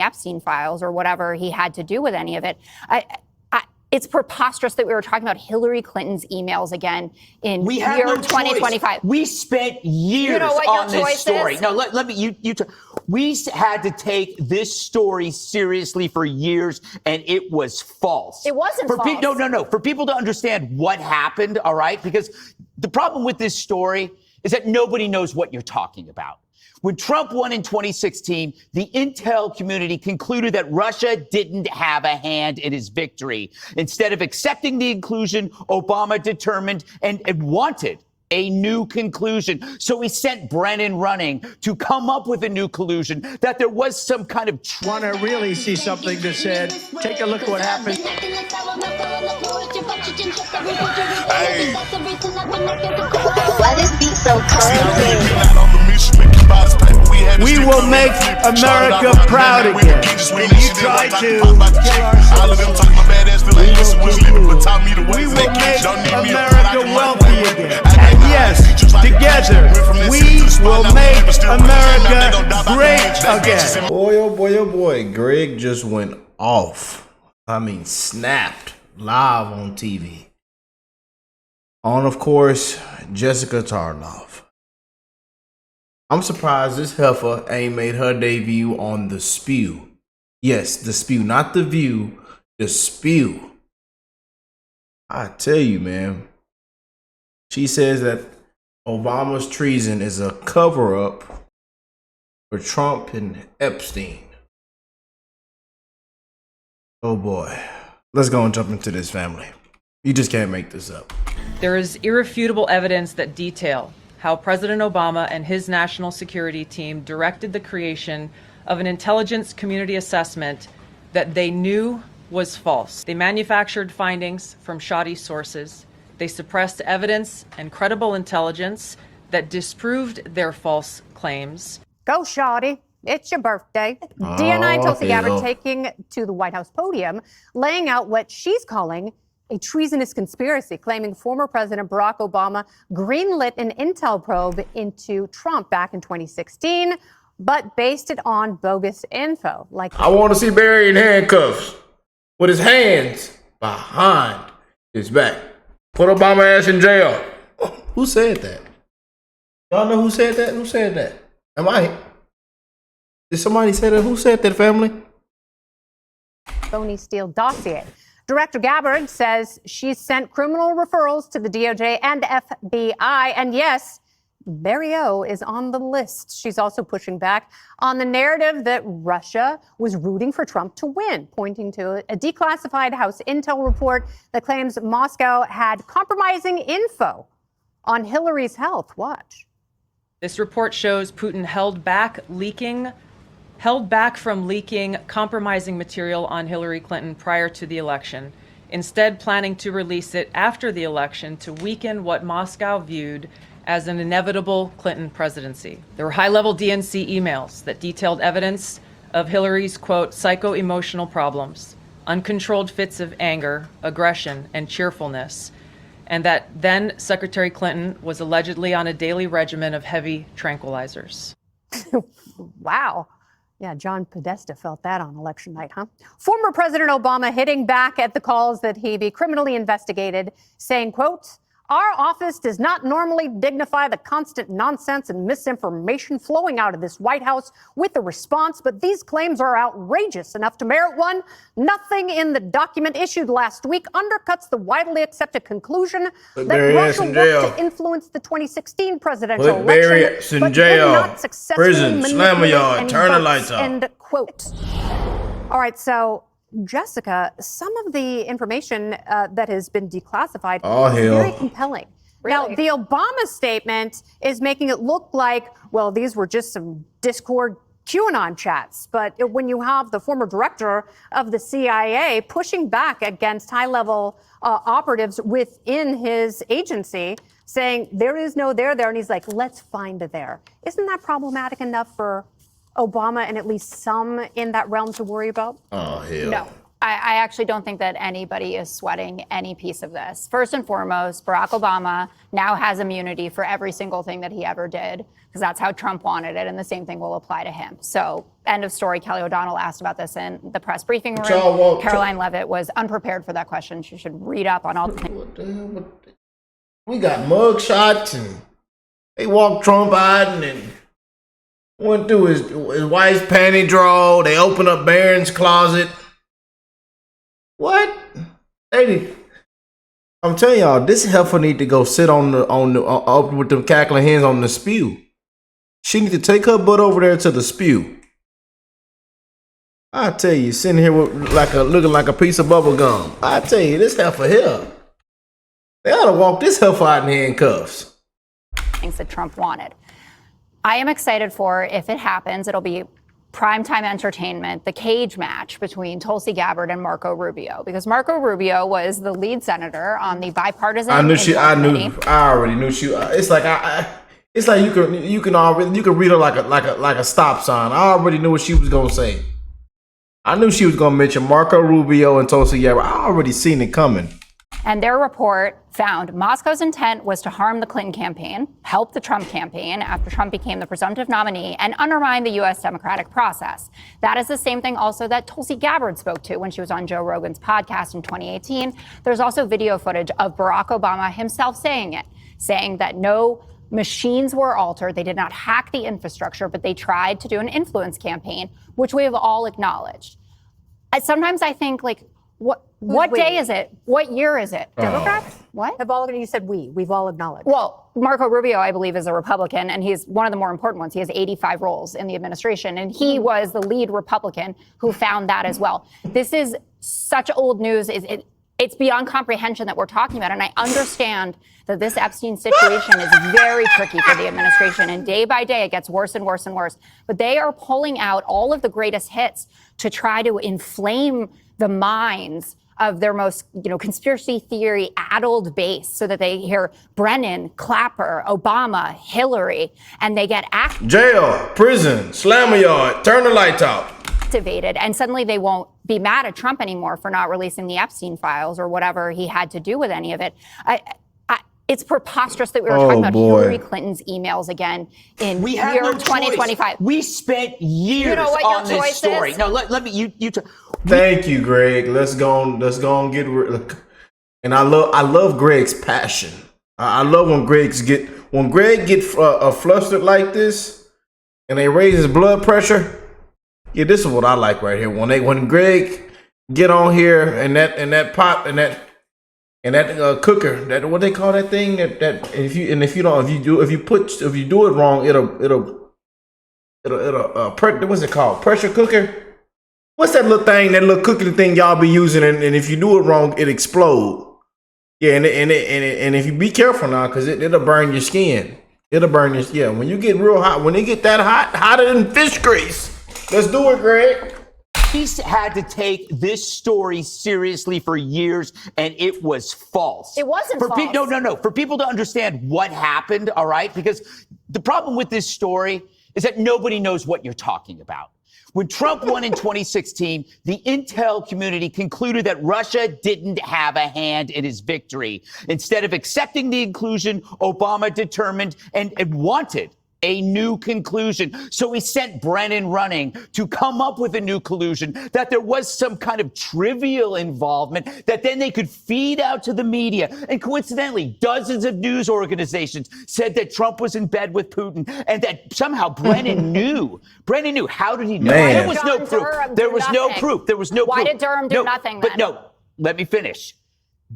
Epstein files or whatever he had to do with any of it. It's preposterous that we were talking about Hillary Clinton's emails again in year 2025. We spent years on this story. No, let me, we had to take this story seriously for years, and it was false. It wasn't false. No. For people to understand what happened, all right? Because the problem with this story is that nobody knows what you're talking about. When Trump won in 2016, the intel community concluded that Russia didn't have a hand in his victory. Instead of accepting the inclusion, Obama determined and wanted a new conclusion. So he sent Brennan running to come up with a new conclusion that there was some kind of... Want to really see something that said, take a look at what happened. Hey. Why this beat so cold? We will make America proud again. And you try to kill our we will make America wealthy again. And yes, together, we will make America great again. Boy, oh boy, Greg just went off. I mean, snapped live on TV. On, of course, Jessica Tarlov. I'm surprised this heifer ain't made her debut on The Spew. Yes, The Spew, not The View, The Spew. I tell you, man. She says that Obama's treason is a cover-up for Trump and Epstein. Oh boy. Let's go and jump into this, family. You just can't make this up. There is irrefutable evidence that detail how President Obama and his national security team directed the creation of an intelligence community assessment that they knew was false. They manufactured findings from shoddy sources. They suppressed evidence and credible intelligence that disproved their false claims. Go, shoddy. It's your birthday. DNI Tulsi Gabbard taking to the White House podium, laying out what she's calling a treasonous conspiracy, claiming former President Barack Obama greenlit an intel probe into Trump back in 2016, but based it on bogus info. I want to see Barry in handcuffs with his hands behind his back. Put Obama ass in jail. Who said that? Y'all know who said that? Who said that? Am I? Did somebody say that? Who said that, family? Phony Steele dossier. Director Gabbard says she's sent criminal referrals to the DOJ and FBI. And yes, Barry O is on the list. She's also pushing back on the narrative that Russia was rooting for Trump to win, pointing to a declassified House intel report that claims Moscow had compromising info on Hillary's health. Watch. This report shows Putin held back from leaking compromising material on Hillary Clinton prior to the election, instead planning to release it after the election to weaken what Moscow viewed as an inevitable Clinton presidency. There were high-level DNC emails that detailed evidence of Hillary's, quote, psycho-emotional problems, uncontrolled fits of anger, aggression, and cheerfulness, and that then Secretary Clinton was allegedly on a daily regimen of heavy tranquilizers. Wow. Yeah, John Podesta felt that on election night, huh? Former President Obama hitting back at the calls that he be criminally investigated, saying, quote, our office does not normally dignify the constant nonsense and misinformation flowing out of this White House with a response, but these claims are outrageous enough to merit one. Nothing in the document issued last week undercuts the widely accepted conclusion that Russia worked to influence the 2016 presidential election, but did not successfully manipulate any votes, end quote. All right, so Jessica, some of the information that has been declassified is very compelling. Really? Now, the Obama statement is making it look like, well, these were just some Discord QAnon chats. But when you have the former director of the CIA pushing back against high-level operatives within his agency, saying there is no there there, and he's like, let's find a there. Isn't that problematic enough for Obama and at least some in that realm to worry about? Oh, hell. No. I actually don't think that anybody is sweating any piece of this. First and foremost, Barack Obama now has immunity for every single thing that he ever did, because that's how Trump wanted it, and the same thing will apply to him. So, end of story. Kelly O'Donnell asked about this in the press briefing room. Caroline Leavitt was unprepared for that question. She should read up on all the things. What the hell? We got mug shots, and they walked Trump out and went through his wife's panty drawer. They opened up Barron's closet. What? I'm telling y'all, this heifer need to go sit on the up with them cackling hands on the spew. She need to take her butt over there to the spew. I tell you, sitting here with looking like a piece of bubble gum. I tell you, this heifer here. They ought to walk this heifer out in handcuffs. Things that Trump wanted. I am excited for, if it happens, it'll be primetime entertainment, the cage match between Tulsi Gabbard and Marco Rubio, because Marco Rubio was the lead senator on the bipartisan. I already knew she. It's like it's like you can read her like a stop sign. I already knew what she was gonna say. I knew she was gonna mention Marco Rubio and Tulsi Gabbard. I already seen it coming. And their report found Moscow's intent was to harm the Clinton campaign, help the Trump campaign after Trump became the presumptive nominee, and undermine the U.S. democratic process. That is the same thing also that Tulsi Gabbard spoke to when she was on Joe Rogan's podcast in 2018. There's also video footage of Barack Obama himself saying it, saying that no machines were altered. They did not hack the infrastructure, but they tried to do an influence campaign, which we have all acknowledged. Sometimes I think, like, what day is it? What year is it? Democrats? What? You said we've all acknowledged. Well, Marco Rubio, I believe, is a Republican, and he's one of the more important ones. He has 85 roles in the administration, and he was the lead Republican who found that as well. This is such old news. It's beyond comprehension that we're talking about, and I understand that this Epstein situation is very tricky for the administration, and day by day it gets worse and worse and worse. But they are pulling out all of the greatest hits to try to inflame the minds of their most, conspiracy theory addled base, so that they hear Brennan, Clapper, Obama, Hillary, and they get jail, prison, slammer yard, turn the lights out. Activated, and suddenly they won't be mad at Trump anymore for not releasing the Epstein files or whatever he had to do with any of it. It's preposterous that we were talking about Hillary Clinton's emails again in year 2025. We spent years on this story. No, let me you. Thank you, Greg. Let's go and get. And I love Greg's passion. I love when Greg get flustered like this, and they raise his blood pressure. Yeah, this is what I like right here. When Greg get on here and that pot and that cooker, that what they call that thing, that if you do it wrong, it'll what's it called? Pressure cooker? What's that little thing, that little cooking thing y'all be using, and if you do it wrong, it explode. Yeah, and if you be careful now, because it'll burn your skin. It'll burn your skin. When you get real hot, when it get that hot, hotter than fish grease. Let's do it, Greg. He's had to take this story seriously for years, and it was false. It wasn't false. No. For people to understand what happened, all right? Because the problem with this story is that nobody knows what you're talking about. When Trump won in 2016, the intel community concluded that Russia didn't have a hand in his victory. Instead of accepting the inclusion, Obama determined and wanted a new conclusion. So he sent Brennan running to come up with a new conclusion, that there was some kind of trivial involvement that then they could feed out to the media. And coincidentally, dozens of news organizations said that Trump was in bed with Putin, and that somehow Brennan knew. Brennan knew. How did he know? Man. There was no proof. There was no proof. There was no proof. Why did Durham do nothing then? But no, let me finish.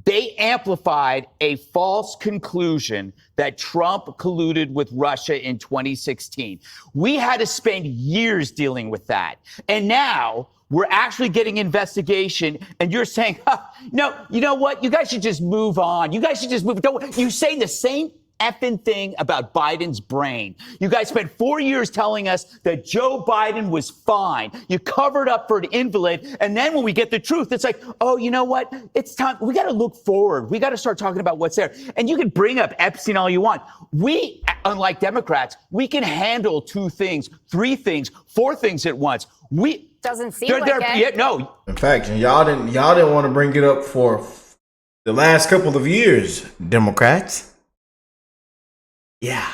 They amplified a false conclusion that Trump colluded with Russia in 2016. We had to spend years dealing with that. And now we're actually getting investigation, and you're saying, no, you know what? You guys should just move on. You guys should just move. You're saying the same effing thing about Biden's brain. You guys spent 4 years telling us that Joe Biden was fine. You covered up for an invalid. And then when we get the truth, it's like, oh, you know what? It's time. We got to look forward. We got to start talking about what's there. And you can bring up Epstein all you want. We, unlike Democrats, we can handle 2 things, 3 things, 4 things at once. We doesn't seem like it. Yeah, no. In fact, y'all didn't want to bring it up for the last couple of years, Democrats. Yeah.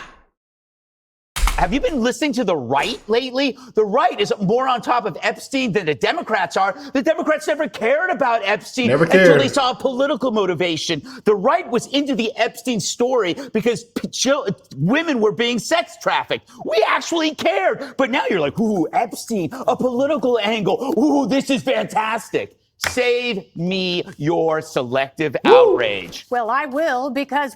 Have you been listening to the right lately? The right is more on top of Epstein than the Democrats are. The Democrats never cared about Epstein until they saw a political motivation. The right was into the Epstein story because women were being sex trafficked. We actually cared. But now you're like, ooh, Epstein, a political angle. Ooh, this is fantastic. Save me your selective outrage. Well, I will, because